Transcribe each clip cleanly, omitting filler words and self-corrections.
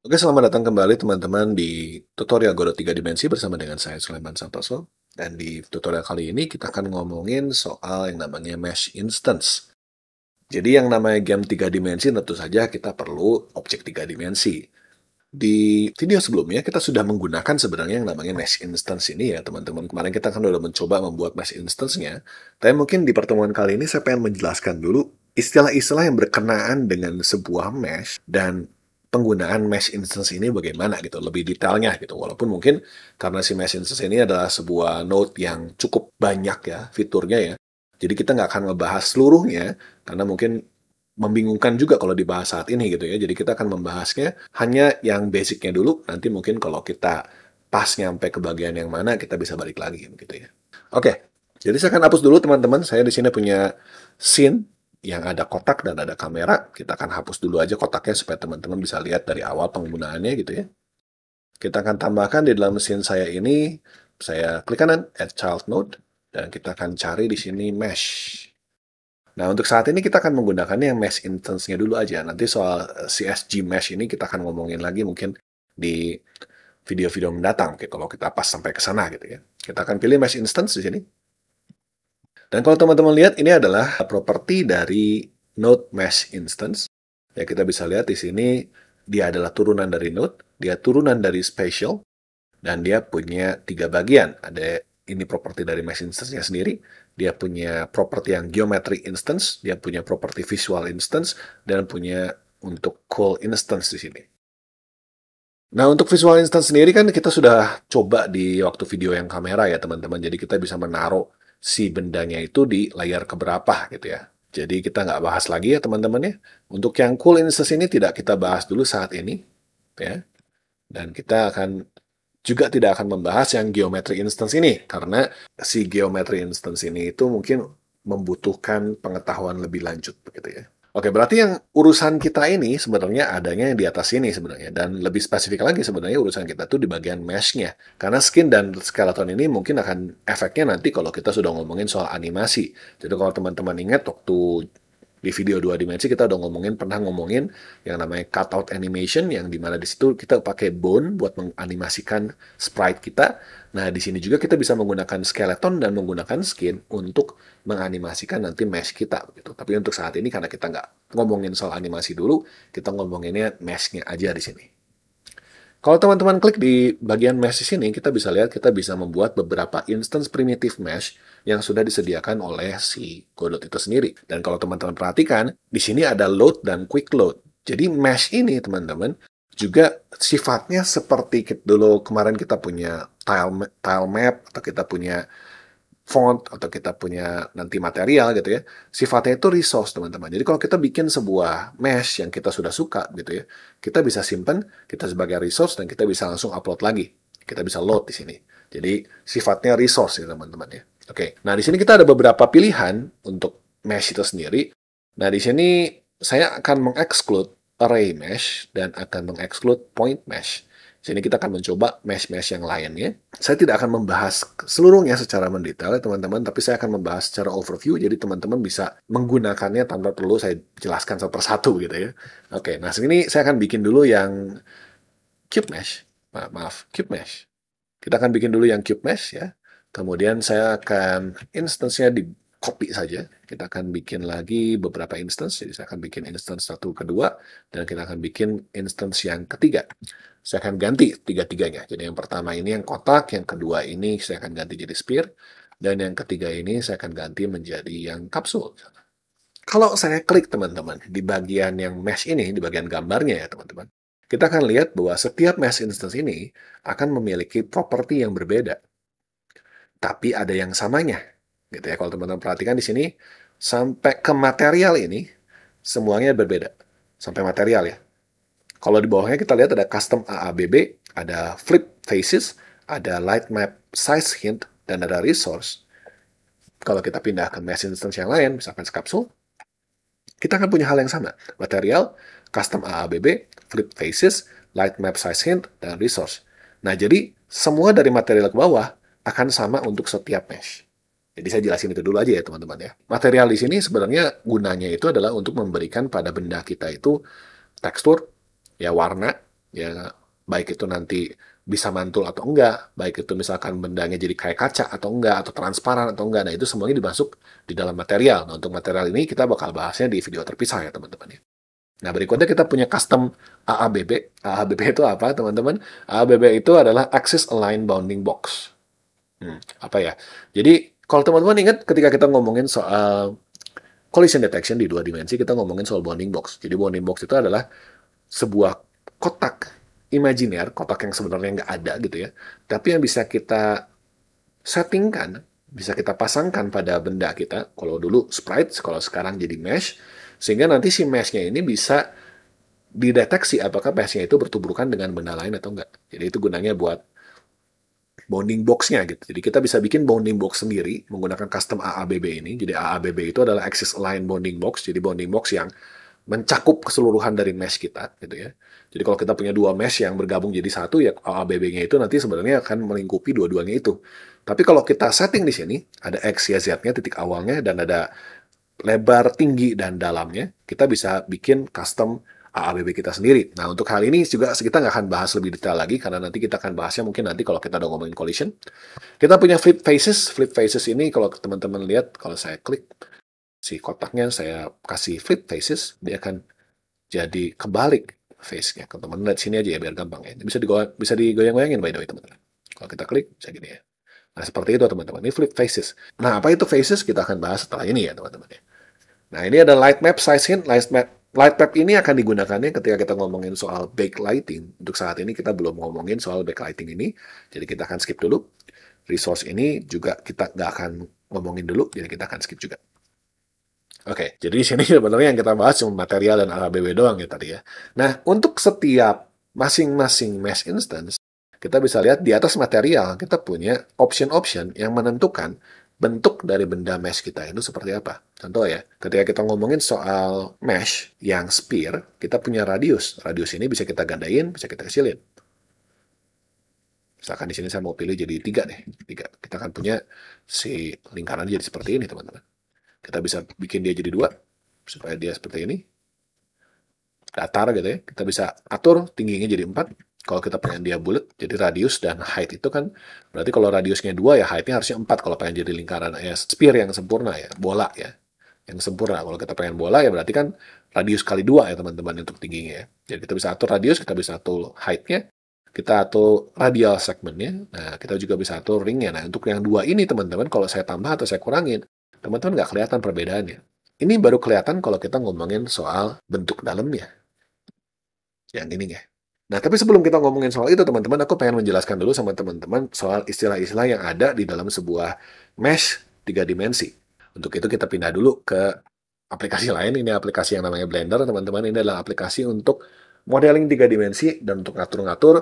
Oke, selamat datang kembali teman-teman di tutorial Godot 3 dimensi bersama dengan saya Sulaiman Santoso. Dan di tutorial kali ini kita akan ngomongin soal yang namanya mesh instance. Jadi yang namanya game 3 dimensi tentu saja kita perlu objek 3 dimensi. Di video sebelumnya kita sudah menggunakan sebenarnya yang namanya mesh instance ini ya teman-teman. Kemarin kita kan udah mencoba membuat mesh instance-nya. Tapi mungkin di pertemuan kali ini saya pengen menjelaskan dulu istilah-istilah yang berkenaan dengan sebuah mesh dan penggunaan mesh instance ini bagaimana gitu, lebih detailnya gitu. Walaupun mungkin karena si mesh instance ini adalah sebuah node yang cukup banyak ya fiturnya ya. Jadi kita nggak akan ngebahas seluruhnya karena mungkin membingungkan juga kalau dibahas saat ini gitu ya. Jadi kita akan membahasnya hanya yang basicnya dulu. Nanti mungkin kalau kita pas nyampe ke bagian yang mana kita bisa balik lagi gitu ya. Oke, jadi saya akan hapus dulu teman-teman. Saya di sini punya scene yang ada kotak dan ada kamera. Kita akan hapus dulu aja kotaknya supaya teman-teman bisa lihat dari awal penggunaannya gitu ya. Kita akan tambahkan di dalam scene saya ini, saya klik kanan, add child node, dan kita akan cari di sini mesh. Nah, untuk saat ini kita akan menggunakannya yang mesh instance-nya dulu aja. Nanti soal CSG mesh ini kita akan ngomongin lagi mungkin di video-video mendatang, kalau kita pas sampai ke sana gitu ya. Kita akan pilih mesh instance di sini. Dan kalau teman-teman lihat, ini adalah properti dari node mesh instance. Ya, kita bisa lihat di sini dia adalah turunan dari node, dia turunan dari spatial, dan dia punya 3 bagian. Ada ini properti dari mesh instance-nya sendiri, dia punya properti yang geometry instance, dia punya properti visual instance, dan punya untuk cool instance di sini. Nah, untuk visual instance sendiri kan kita sudah coba di waktu video yang kamera ya teman-teman. Jadi kita bisa menaruh si bendanya itu di layar keberapa gitu ya. Jadi kita nggak bahas lagi ya teman-teman ya. Untuk yang cool instance ini tidak kita bahas dulu saat ini ya. Dan kita akan juga tidak akan membahas yang geometry instance ini karena si geometry instance ini itu mungkin membutuhkan pengetahuan lebih lanjut begitu ya. Oke, berarti yang urusan kita ini sebenarnya adanya yang di atas ini sebenarnya. Dan lebih spesifik lagi sebenarnya urusan kita tuh di bagian mesh-nya. Karena skin dan skeleton ini mungkin akan efeknya nanti kalau kita sudah ngomongin soal animasi. Jadi kalau teman-teman ingat waktu di video 2 dimensi kita udah pernah ngomongin yang namanya cutout animation yang dimana di situ kita pakai bone buat menganimasikan sprite kita. Nah, di sini juga kita bisa menggunakan skeleton dan menggunakan skin untuk menganimasikan nanti mesh kita gitu. Tapi untuk saat ini karena kita nggak ngomongin soal animasi dulu, kita ngomonginnya mesh-nya aja di sini. Kalau teman-teman klik di bagian mesh di sini, kita bisa lihat kita bisa membuat beberapa instance primitive mesh yang sudah disediakan oleh si Godot itu sendiri. Dan kalau teman-teman perhatikan, di sini ada load dan quick load. Jadi mesh ini, teman-teman, juga sifatnya seperti dulu kemarin kita punya tile map, atau kita punya font, atau kita punya nanti material gitu ya, sifatnya itu resource teman-teman. Jadi kalau kita bikin sebuah mesh yang kita sudah suka gitu ya, kita bisa simpan kita sebagai resource dan kita bisa langsung upload lagi. Kita bisa load di sini. Jadi sifatnya resource ya teman-teman ya. Oke, nah di sini kita ada beberapa pilihan untuk mesh itu sendiri. Nah di sini saya akan mengexclude array mesh dan akan mengexclude point mesh. Sini kita akan mencoba mesh-mesh yang lainnya. Saya tidak akan membahas seluruhnya secara mendetail ya teman-teman, tapi saya akan membahas secara overview, jadi teman-teman bisa menggunakannya tanpa perlu saya jelaskan satu persatu gitu ya. Oke, nah sini saya akan bikin dulu yang cube mesh. Maaf, cube mesh. Kita akan bikin dulu yang cube mesh ya. Kemudian saya akan instance-nya di copy saja. Kita akan bikin lagi beberapa instance. Jadi saya akan bikin instance satu kedua dan kita akan bikin instance yang ketiga. Saya akan ganti tiga-tiganya. Jadi yang pertama ini yang kotak, yang kedua ini saya akan ganti jadi sphere, dan yang ketiga ini saya akan ganti menjadi yang kapsul. Kalau saya klik teman-teman di bagian yang mesh ini, di bagian gambarnya ya teman-teman, kita akan lihat bahwa setiap mesh instance ini akan memiliki properti yang berbeda. Tapi ada yang samanya. Gitu ya, kalau teman-teman perhatikan di sini, sampai ke material ini, semuanya berbeda. Sampai material ya. Kalau di bawahnya kita lihat ada custom AABB, ada flip faces, ada light map size hint, dan ada resource. Kalau kita pindah ke mesh instance yang lain, misalkan kapsul, kita akan punya hal yang sama. Material, custom AABB, flip faces, light map size hint, dan resource. Nah, jadi semua dari material ke bawah akan sama untuk setiap mesh. Jadi saya jelasin itu dulu aja ya teman-teman ya. Material di sini sebenarnya gunanya itu adalah untuk memberikan pada benda kita itu tekstur, ya warna, ya baik itu nanti bisa mantul atau enggak, baik itu misalkan bendanya jadi kayak kaca atau enggak, atau transparan atau enggak. Nah, itu semuanya dimasuk di dalam material. Nah, untuk material ini kita bakal bahasnya di video terpisah ya teman-teman ya. Nah, berikutnya kita punya custom AABB. AABB itu apa, teman-teman? AABB itu adalah Axis Align Bounding Box. Apa ya? Jadi, kalau teman-teman ingat ketika kita ngomongin soal collision detection di dua dimensi, kita ngomongin soal bounding box. Jadi, bounding box itu adalah sebuah kotak imajiner, kotak yang sebenarnya nggak ada gitu ya, tapi yang bisa kita settingkan, bisa kita pasangkan pada benda kita. Kalau dulu sprite, kalau sekarang jadi mesh, sehingga nanti si meshnya ini bisa dideteksi apakah meshnya itu bertuburkan dengan benda lain atau enggak. Jadi itu gunanya buat bounding box-nya gitu. Jadi kita bisa bikin bounding box sendiri menggunakan custom AABB ini. Jadi AABB itu adalah Axis Align Bounding Box. Jadi bounding box yang mencakup keseluruhan dari mesh kita gitu ya. Jadi kalau kita punya dua mesh yang bergabung jadi satu, ya AABB-nya itu nanti sebenarnya akan melingkupi dua-duanya itu. Tapi kalau kita setting di sini, ada X, Y, Z-nya, titik awalnya, dan ada lebar, tinggi, dan dalamnya, kita bisa bikin custom AABB kita sendiri. Nah, untuk hal ini juga kita nggak akan bahas lebih detail lagi, karena nanti kita akan bahasnya mungkin nanti kalau kita udah ngomongin collision. Kita punya flip faces. Flip faces ini kalau teman-teman lihat, kalau saya klik si kotaknya, saya kasih flip faces, dia akan jadi kebalik face-nya. Teman-teman lihat sini aja ya, biar gampang ya. Ini bisa digoyang-goyangin by the way, teman-teman. Kalau kita klik, bisa gini ya. Nah, seperti itu teman-teman. Ini flip faces. Nah, apa itu faces? Kita akan bahas setelah ini ya, teman-teman ya. Nah, ini ada light map size hint. Light map ini akan digunakannya ketika kita ngomongin soal backlighting. Untuk saat ini kita belum ngomongin soal backlighting ini, jadi kita akan skip dulu. Resource ini juga kita nggak akan ngomongin dulu, jadi kita akan skip juga. Oke, jadi di sini sebenarnya yang kita bahas cuma material dan AABB doang ya tadi ya. Nah, untuk setiap masing-masing mesh instance, kita bisa lihat di atas material, kita punya option-option yang menentukan bentuk dari benda mesh kita itu seperti apa. Contoh ya, ketika kita ngomongin soal mesh yang sphere, kita punya radius. Radius ini bisa kita gandain, bisa kita kecilin. Misalkan di sini saya mau pilih jadi 3 deh. 3. Kita akan punya si lingkaran jadi seperti ini, teman-teman. Kita bisa bikin dia jadi 2, supaya dia seperti ini. Datar gitu ya. Kita bisa atur tingginya jadi 4. Kalau kita pengen dia bulat, jadi radius dan height itu kan, berarti kalau radiusnya 2 ya height-nya harusnya 4 kalau pengen jadi lingkaran ya sphere yang sempurna ya, bola ya. Yang sempurna. Kalau kita pengen bola ya berarti kan radius kali 2 ya teman-teman untuk tingginya ya. Jadi kita bisa atur radius, kita bisa atur height-nya, kita atur radial segmennya, nah kita juga bisa atur ringnya. Nah untuk yang 2 ini teman-teman, kalau saya tambah atau saya kurangin, teman-teman nggak kelihatan perbedaannya. Ini baru kelihatan kalau kita ngomongin soal bentuk dalamnya. Yang ini ya. Nah, tapi sebelum kita ngomongin soal itu, teman-teman, aku pengen menjelaskan dulu sama teman-teman soal istilah-istilah yang ada di dalam sebuah mesh 3 dimensi. Untuk itu kita pindah dulu ke aplikasi lain. Ini aplikasi yang namanya Blender, teman-teman. Ini adalah aplikasi untuk modeling 3 dimensi dan untuk ngatur-ngatur.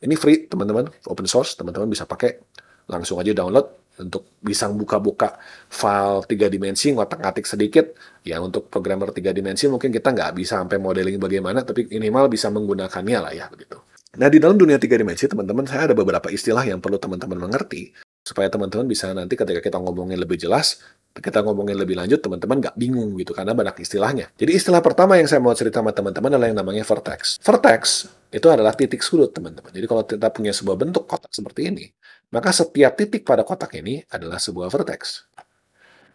Ini free, teman-teman, open source. Teman-teman bisa pakai, langsung aja download untuk bisa buka-buka file 3 dimensi, ngotak-ngatik sedikit. Ya, untuk programmer 3 dimensi mungkin kita nggak bisa sampai modeling bagaimana, tapi minimal bisa menggunakannya lah ya, begitu. Nah, di dalam dunia 3 dimensi, teman-teman, saya ada beberapa istilah yang perlu teman-teman mengerti, supaya teman-teman bisa nanti ketika kita ngomongin lebih jelas, kita ngomongin lebih lanjut, teman-teman nggak bingung gitu, karena banyak istilahnya. Jadi istilah pertama yang saya mau cerita sama teman-teman adalah yang namanya vertex. Vertex itu adalah titik sudut, teman-teman. Jadi kalau kita punya sebuah bentuk kotak seperti ini, maka setiap titik pada kotak ini adalah sebuah vertex.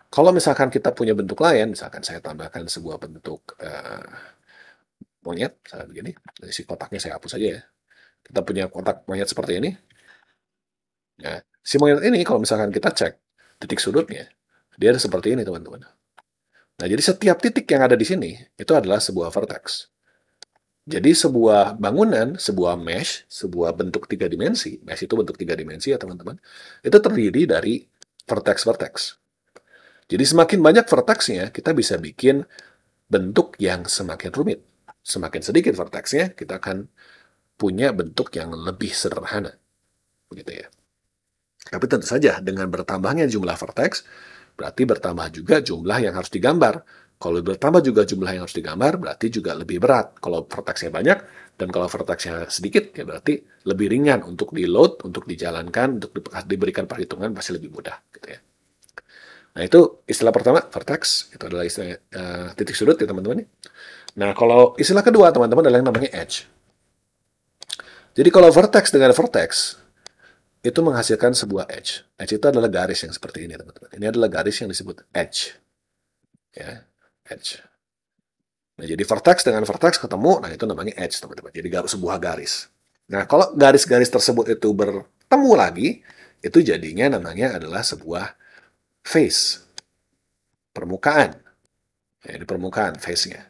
Kalau misalkan kita punya bentuk lain, misalkan saya tambahkan sebuah bentuk monyet, misalkan begini, si kotaknya saya hapus saja ya. Kita punya kotak monyet seperti ini. Ya, si monyet ini kalau misalkan kita cek titik sudutnya, dia ada seperti ini, teman-teman. Nah, jadi setiap titik yang ada di sini, itu adalah sebuah vertex. Jadi sebuah bangunan, sebuah mesh, sebuah bentuk 3 dimensi, mesh itu bentuk 3 dimensi ya teman-teman, itu terdiri dari vertex-vertex. Jadi semakin banyak vertexnya, kita bisa bikin bentuk yang semakin rumit. Semakin sedikit vertexnya, kita akan punya bentuk yang lebih sederhana. Begitu ya. Tapi tentu saja, dengan bertambahnya jumlah vertex, berarti bertambah juga jumlah yang harus digambar. Kalau bertambah juga jumlah yang harus digambar, berarti juga lebih berat. Kalau vertexnya banyak, dan kalau vertexnya sedikit, ya berarti lebih ringan untuk di-load, untuk dijalankan, untuk diberikan perhitungan, pasti lebih mudah. Gitu ya. Nah, itu istilah pertama, vertex. Itu adalah istilah titik sudut ya teman-teman. Nah, kalau istilah kedua, teman-teman, adalah yang namanya edge. Jadi kalau vertex dengan vertex, itu menghasilkan sebuah edge. Edge itu adalah garis yang seperti ini, teman-teman. Ini adalah garis yang disebut edge. Ya, edge. Nah, jadi vertex dengan vertex ketemu, nah itu namanya edge, teman-teman. Jadi sebuah garis. Nah, kalau garis-garis tersebut itu bertemu lagi, itu jadinya namanya adalah sebuah face, permukaan. Ya, ini permukaan, face-nya.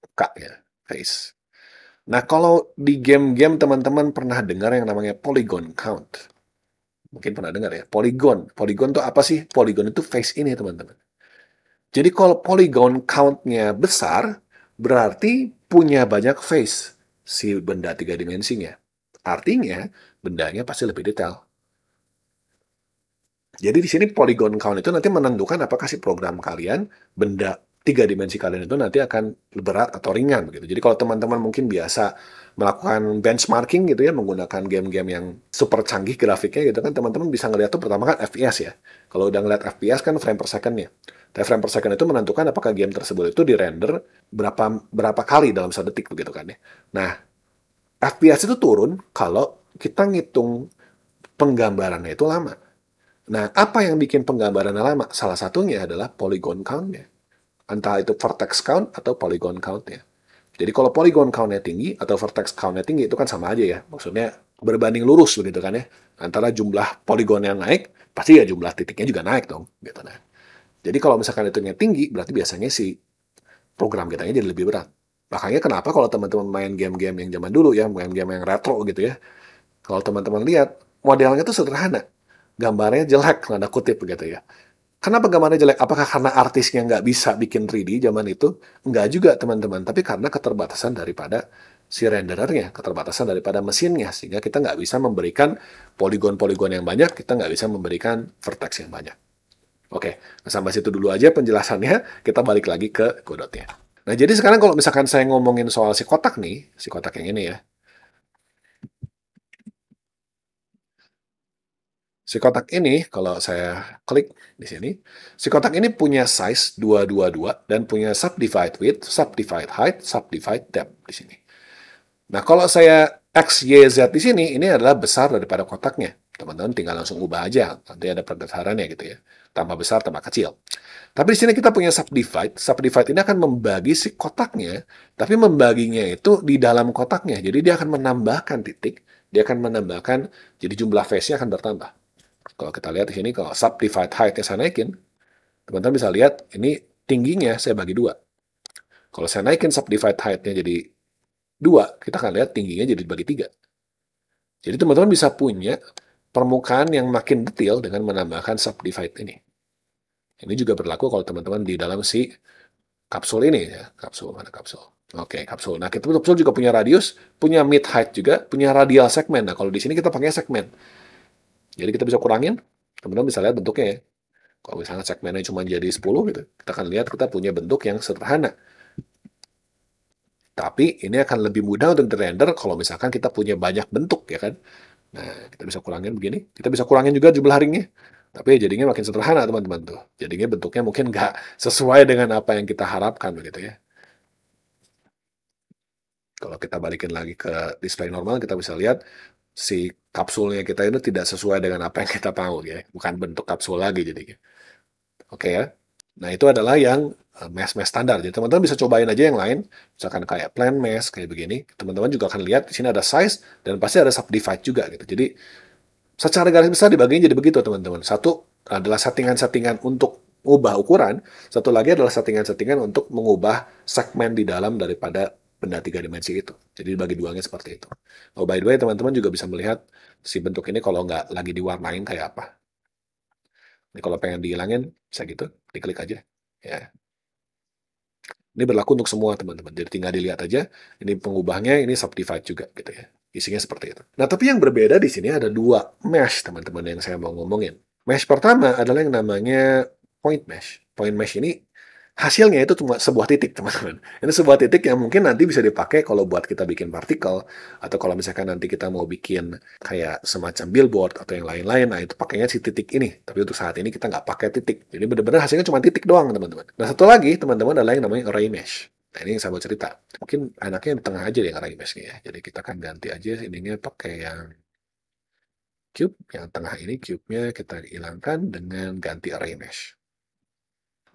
Muka ya, face. Nah, kalau di game-game teman-teman pernah dengar yang namanya polygon count. Mungkin pernah dengar ya, polygon. Polygon itu apa sih? Polygon itu face ini, teman-teman. Jadi kalau polygon count-nya besar, berarti punya banyak face si benda tiga dimensinya. Artinya, bendanya pasti lebih detail. Jadi di sini polygon count itu nanti menentukan apakah si program kalian, benda tiga dimensi kalian itu nanti akan berat atau ringan begitu. Jadi kalau teman-teman mungkin biasa melakukan benchmarking gitu ya, menggunakan game-game yang super canggih grafiknya gitu kan, teman-teman bisa ngeliat tuh pertama kan FPS ya. Kalau udah ngeliat FPS kan frame per second-nya. Tapi frame per second itu menentukan apakah game tersebut itu di-render berapa kali dalam 1 detik begitu kan ya. Nah, FPS itu turun kalau kita ngitung penggambarannya itu lama. Nah, apa yang bikin penggambarannya lama? Salah satunya adalah polygon count-nya. Entah itu vertex count atau polygon count-nya. Jadi kalau polygon count-nya tinggi atau vertex count-nya tinggi, itu kan sama aja ya. Maksudnya berbanding lurus begitu kan ya. Antara jumlah polygon yang naik, pasti ya jumlah titiknya juga naik dong. Gitu nah. Jadi kalau misalkan itu tinggi, berarti biasanya si program kitanya jadi lebih berat. Makanya kenapa kalau teman-teman main game-game yang zaman dulu ya, main game yang retro gitu ya, kalau teman-teman lihat, modelnya tuh sederhana. Gambarnya jelek, tanda kutip begitu ya. Kenapa gambarnya jelek? Apakah karena artisnya nggak bisa bikin 3D zaman itu? Nggak juga, teman-teman. Tapi karena keterbatasan daripada si renderernya, keterbatasan daripada mesinnya. Sehingga kita nggak bisa memberikan poligon-poligon yang banyak, kita nggak bisa memberikan vertex yang banyak. Oke, sampai situ dulu aja penjelasannya. Kita balik lagi ke Godotnya. Nah, jadi sekarang kalau misalkan saya ngomongin soal si kotak nih, si kotak yang ini ya. Si kotak ini, kalau saya klik di sini, si kotak ini punya size 222 dan punya subdivide width, subdivide height, subdivide depth di sini. Nah, kalau saya X, Y, Z di sini, ini adalah besar daripada kotaknya. Teman-teman tinggal langsung ubah aja, nanti ada perbesarannya gitu ya. Tambah besar, tambah kecil. Tapi di sini kita punya subdivide. Subdivide ini akan membagi si kotaknya, tapi membaginya itu di dalam kotaknya. Jadi dia akan menambahkan titik, dia akan menambahkan, jadi jumlah face-nya akan bertambah. Kalau kita lihat di sini, kalau subdivide height-nya saya naikin, teman-teman bisa lihat ini tingginya saya bagi 2. Kalau saya naikin subdivide height-nya jadi 2, kita akan lihat tingginya jadi bagi 3. Jadi teman-teman bisa punya permukaan yang makin detail dengan menambahkan subdivide ini. Ini juga berlaku kalau teman-teman di dalam si kapsul ini ya. Kapsul, mana kapsul? Oke, kapsul. Nah, kita kapsul juga punya radius, punya mid height juga, punya radial segmen. Nah, kalau di sini kita pakai segmen. Jadi kita bisa kurangin, teman-teman bisa lihat bentuknya ya. Kalau misalnya segmennya cuma jadi 10 gitu, kita akan lihat kita punya bentuk yang sederhana. Tapi ini akan lebih mudah untuk di-render kalau misalkan kita punya banyak bentuk ya kan. Nah, kita bisa kurangin begini. Kita bisa kurangin juga jumlah ringnya. Tapi jadinya makin sederhana teman-teman tuh. Jadinya bentuknya mungkin nggak sesuai dengan apa yang kita harapkan begitu ya. Kalau kita balikin lagi ke display normal, kita bisa lihat si kapsulnya kita itu tidak sesuai dengan apa yang kita mau ya. Bukan bentuk kapsul lagi jadinya. Oke ya. Nah, itu adalah yang mesh-mesh standar. Jadi teman-teman bisa cobain aja yang lain. Misalkan kayak plan mesh kayak begini. Teman-teman juga akan lihat di sini ada size dan pasti ada subdivide juga gitu. Jadi secara garis besar dibaginya jadi begitu teman-teman. Satu adalah settingan-settingan untuk mengubah ukuran. Satu lagi adalah settingan-settingan untuk mengubah segmen di dalam daripada benda tiga dimensi itu. Jadi dibagi duanya seperti itu. Oh, by the way, teman-teman juga bisa melihat si bentuk ini kalau nggak lagi diwarnain kayak apa. Ini kalau pengen dihilangin, bisa gitu, diklik aja. Ya. Ini berlaku untuk semua teman-teman. Jadi tinggal dilihat aja, ini pengubahnya, ini subdivide juga gitu ya. Isinya seperti itu. Nah, tapi yang berbeda di sini ada 2 mesh teman-teman yang saya mau ngomongin. Mesh pertama adalah yang namanya point mesh. Point mesh ini hasilnya itu cuma sebuah titik, teman-teman. Ini sebuah titik yang mungkin nanti bisa dipakai kalau buat kita bikin partikel, atau kalau misalkan nanti kita mau bikin kayak semacam billboard atau yang lain-lain, nah itu pakainya si titik ini. Tapi untuk saat ini kita nggak pakai titik. Jadi benar-benar hasilnya cuma titik doang, teman-teman. Nah, satu lagi, teman-teman, adalah yang namanya array mesh. Nah, ini yang saya mau cerita. Mungkin enaknya di tengah aja deh array mesh-nya ya. Jadi kita akan ganti aja ininya pakai yang cube, yang tengah ini cube-nya kita hilangkan dengan ganti array mesh.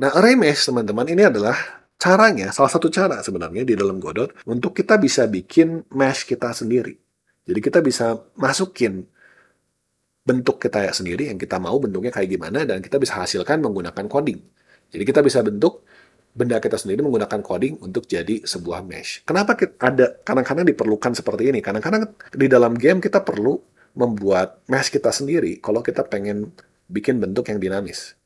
Nah, array mesh, teman-teman, ini adalah caranya, salah satu cara sebenarnya di dalam Godot untuk kita bisa bikin mesh kita sendiri. Jadi kita bisa masukin bentuk kita ya sendiri yang kita mau bentuknya kayak gimana dan kita bisa hasilkan menggunakan coding. Jadi kita bisa bentuk benda kita sendiri menggunakan coding untuk jadi sebuah mesh. Kenapa ada kadang-kadang diperlukan seperti ini? Kadang-kadang di dalam game kita perlu membuat mesh kita sendiri kalau kita pengen bikin bentuk yang dinamis.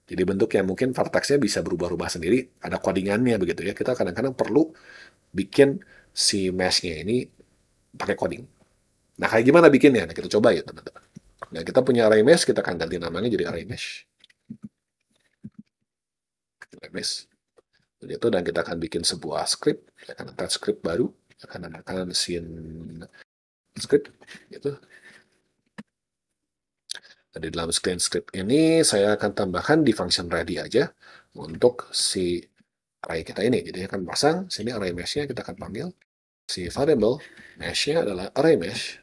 Jadi bentuk yang mungkin vertex-nya bisa berubah-ubah sendiri, ada codingannya begitu ya. Kita kadang-kadang perlu bikin si mesh-nya ini pakai coding. Nah, kayak gimana bikinnya? Nah, kita coba ya, teman-teman. Nah, kita punya array mesh, kita akan ganti namanya jadi array mesh. Array mesh. Jadi itu, dan kita akan bikin sebuah script, kita akan attach script baru, akan namakan scene script, gitu. Dan di dalam scene script ini, saya akan tambahkan di function ready aja untuk si array kita ini. Jadi akan pasang, sini array mesh-nya kita akan panggil. Si variable mesh-nya adalah array mesh,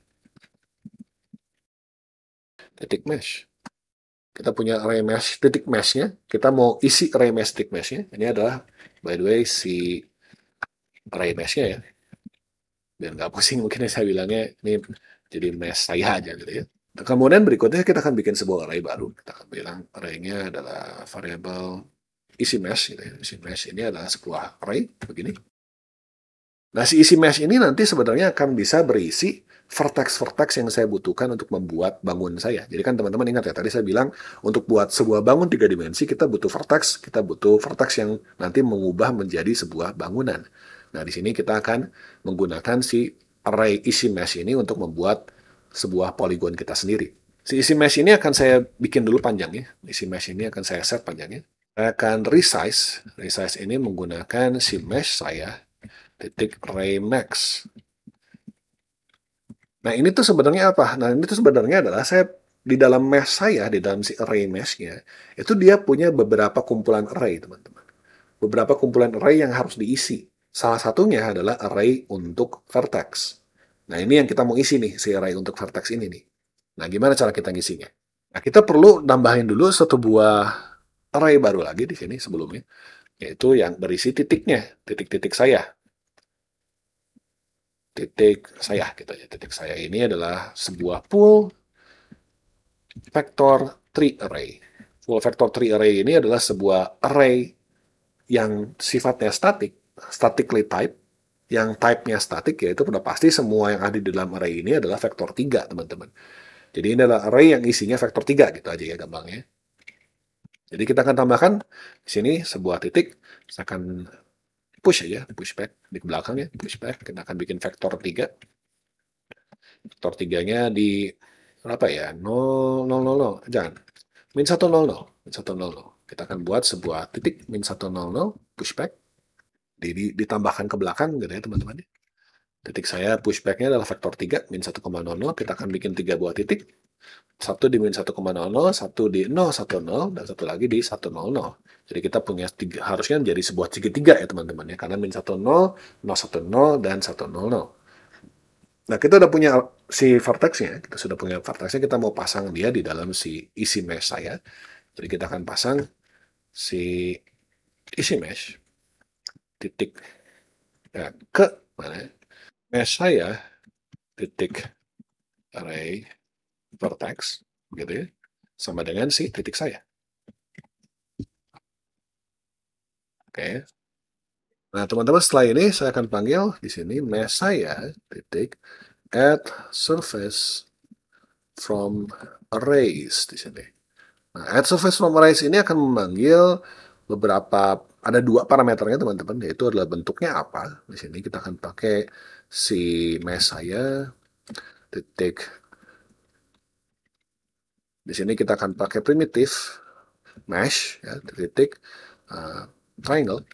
titik mesh. Kita punya array mesh titik mesh-nya, kita mau isi array mesh titik mesh-nya. Ini adalah, by the way, si array mesh-nya ya. Biar nggak pusing mungkin saya bilangnya, ini jadi mesh saya aja gitu ya. Kemudian berikutnya kita akan bikin sebuah array baru. Kita akan bilang array-nya adalah variable isi mesh. Gitu ya. Isi mesh ini adalah sebuah array, begini. Nah, si isi mesh ini nanti sebenarnya akan bisa berisi vertex-vertex yang saya butuhkan untuk membuat bangun saya. Jadi kan teman-teman ingat ya, tadi saya bilang untuk buat sebuah bangun 3 dimensi, kita butuh vertex yang nanti mengubah menjadi sebuah bangunan. Nah, di sini kita akan menggunakan si array isi mesh ini untuk membuat sebuah polygon kita sendiri. Si isi mesh ini akan saya bikin dulu panjangnya. Isi mesh ini akan saya set panjangnya. Saya akan resize. Resize ini menggunakan si mesh saya, titik array max. Nah, ini tuh sebenarnya apa? Nah, ini tuh sebenarnya adalah saya di dalam mesh saya, di dalam si array mesh-nya, itu dia punya beberapa kumpulan array, teman-teman. Beberapa kumpulan array yang harus diisi. Salah satunya adalah array untuk vertex. Nah, ini yang kita mau isi nih, si array untuk vertex ini nih. Nah, gimana cara kita ngisinya? Nah, kita perlu nambahin dulu satu buah array baru lagi di sini sebelumnya, yaitu yang berisi titiknya, titik-titik saya. Titik saya gitu ya. Titik saya ini adalah sebuah pool vector tree array. Pool vector tree array ini adalah sebuah array yang sifatnya statically type, yang type-nya static, yaitu sudah pasti semua yang ada di dalam array ini adalah vektor 3, teman-teman. Jadi ini adalah array yang isinya vektor 3, gitu aja ya gampangnya. Jadi kita akan tambahkan di sini sebuah titik, saya akan push aja, push back di belakang ya, push back, kita akan bikin vektor 3. Vektor 3-nya di berapa ya? 0, 0, 0, 0. Jangan. Min 1, 0, 0. Min 1, 0, 0. Kita akan buat sebuah titik min 1, 0, 0. Pushback. Ditambahkan ke belakang gitu ya teman-teman. Titik saya pushback-nya adalah vektor 3, min 1,00. Kita akan bikin 3 buah titik. Satu di min 1,00, satu di 0,10, dan satu lagi di 1,00. Jadi kita punya harusnya menjadi sebuah segitiga ya teman-teman ya. Karena min 10, 0,10, dan 1,00. Nah, kita udah punya si vertex-nya, kita sudah punya vertex-nya, kita mau pasang dia di dalam si isi mesh saya. Jadi kita akan pasang si isi mesh titik ya, ke mana? Mesh saya titik array vertex gitu ya. Sama dengan si titik saya. Oke. Nah, teman-teman, setelah ini saya akan panggil di sini mesh saya titik add surface from arrays di sini. Nah, add surface from arrays ini akan memanggil beberapa, ada 2 parameternya teman-teman, yaitu adalah bentuknya apa. Di sini kita akan pakai si mesh saya titik. Di sini kita akan pakai primitif mesh ya, titik triangle.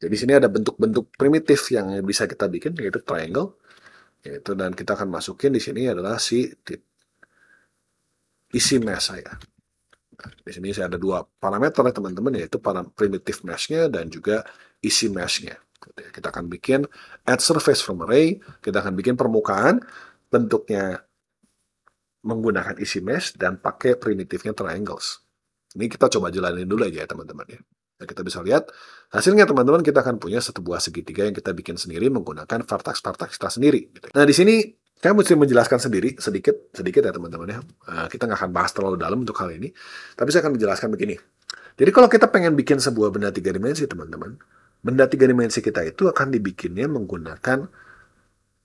Jadi di sini ada bentuk-bentuk primitif yang bisa kita bikin, yaitu triangle. Yaitu, dan kita akan masukin di sini adalah si isi mesh saya. Di sini saya ada dua parameter ya teman-teman, yaitu primitive mesh-nya dan juga isi mesh-nya. Kita akan bikin add surface from array, kita akan bikin permukaan, bentuknya menggunakan isi mesh dan pakai primitifnya triangles. Ini kita coba jalanin dulu aja ya teman-teman ya. Nah, kita bisa lihat hasilnya teman-teman, kita akan punya satu buah segitiga yang kita bikin sendiri menggunakan vertex-vertex kita sendiri. Nah di sini saya mesti menjelaskan sedikit ya teman-teman ya. Kita nggak akan bahas terlalu dalam untuk hal ini, tapi saya akan menjelaskan begini. Jadi kalau kita pengen bikin sebuah benda 3 dimensi teman-teman, benda 3 dimensi kita itu akan dibikinnya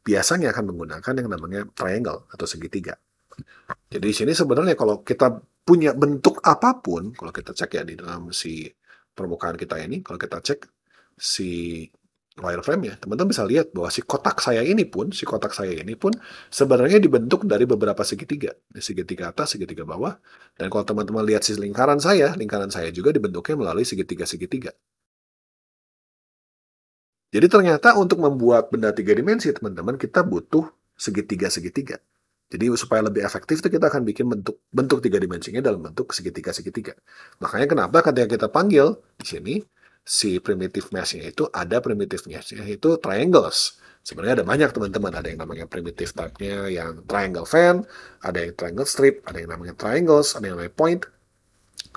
biasanya akan menggunakan yang namanya triangle atau segitiga. Jadi di sini sebenarnya kalau kita punya bentuk apapun, kalau kita cek ya di dalam si permukaan kita ini, kalau kita cek si wireframe ya, teman-teman bisa lihat bahwa si kotak saya ini pun sebenarnya dibentuk dari beberapa segitiga. Segitiga atas, segitiga bawah. Dan kalau teman-teman lihat si lingkaran saya juga dibentuknya melalui segitiga-segitiga. Jadi ternyata untuk membuat benda 3 dimensi, teman-teman, kita butuh segitiga-segitiga. Jadi supaya lebih efektif itu kita akan bikin bentuk 3 dimensinya dalam bentuk segitiga-segitiga. Makanya kenapa ketika kita panggil di sini si primitive mesh-nya itu ada primitive mesh-nya itu triangles. Sebenarnya ada banyak teman-teman, ada yang namanya primitive type-nya yang triangle fan, ada yang triangle strip, ada yang namanya triangles, ada yang namanya point,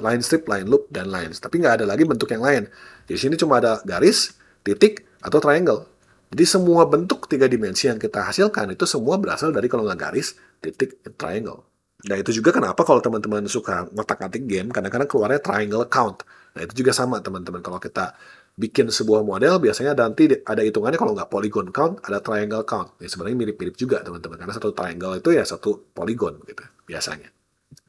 line strip, line loop, dan lines. Tapi nggak ada lagi bentuk yang lain. Di sini cuma ada garis, titik, atau triangle. Jadi semua bentuk 3 dimensi yang kita hasilkan itu semua berasal dari kalau nggak garis, titik, triangle. Nah itu juga kenapa kalau teman-teman suka ngotak-ngatik game, kadang-kadang keluarnya triangle count. Nah itu juga sama teman-teman. Kalau kita bikin sebuah model, biasanya nanti ada hitungannya kalau nggak polygon count, ada triangle count. Ya, sebenarnya mirip-mirip juga teman-teman. Karena satu triangle itu ya satu polygon gitu biasanya.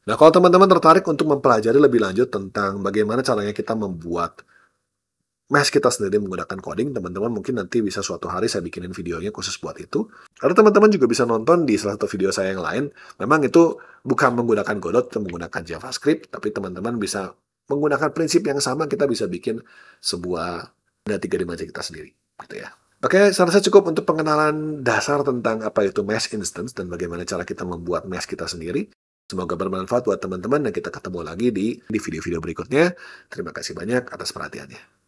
Nah kalau teman-teman tertarik untuk mempelajari lebih lanjut tentang bagaimana caranya kita membuat mesh kita sendiri menggunakan coding, teman-teman mungkin nanti bisa suatu hari saya bikinin videonya khusus buat itu. Atau teman-teman juga bisa nonton di salah satu video saya yang lain. Memang itu bukan menggunakan Godot atau menggunakan JavaScript, tapi teman-teman bisa menggunakan prinsip yang sama, kita bisa bikin sebuah benda 3 dimensi kita sendiri. Gitu ya. Oke, saya rasa cukup untuk pengenalan dasar tentang apa itu mesh instance dan bagaimana cara kita membuat mesh kita sendiri. Semoga bermanfaat buat teman-teman dan kita ketemu lagi di video-video berikutnya. Terima kasih banyak atas perhatiannya.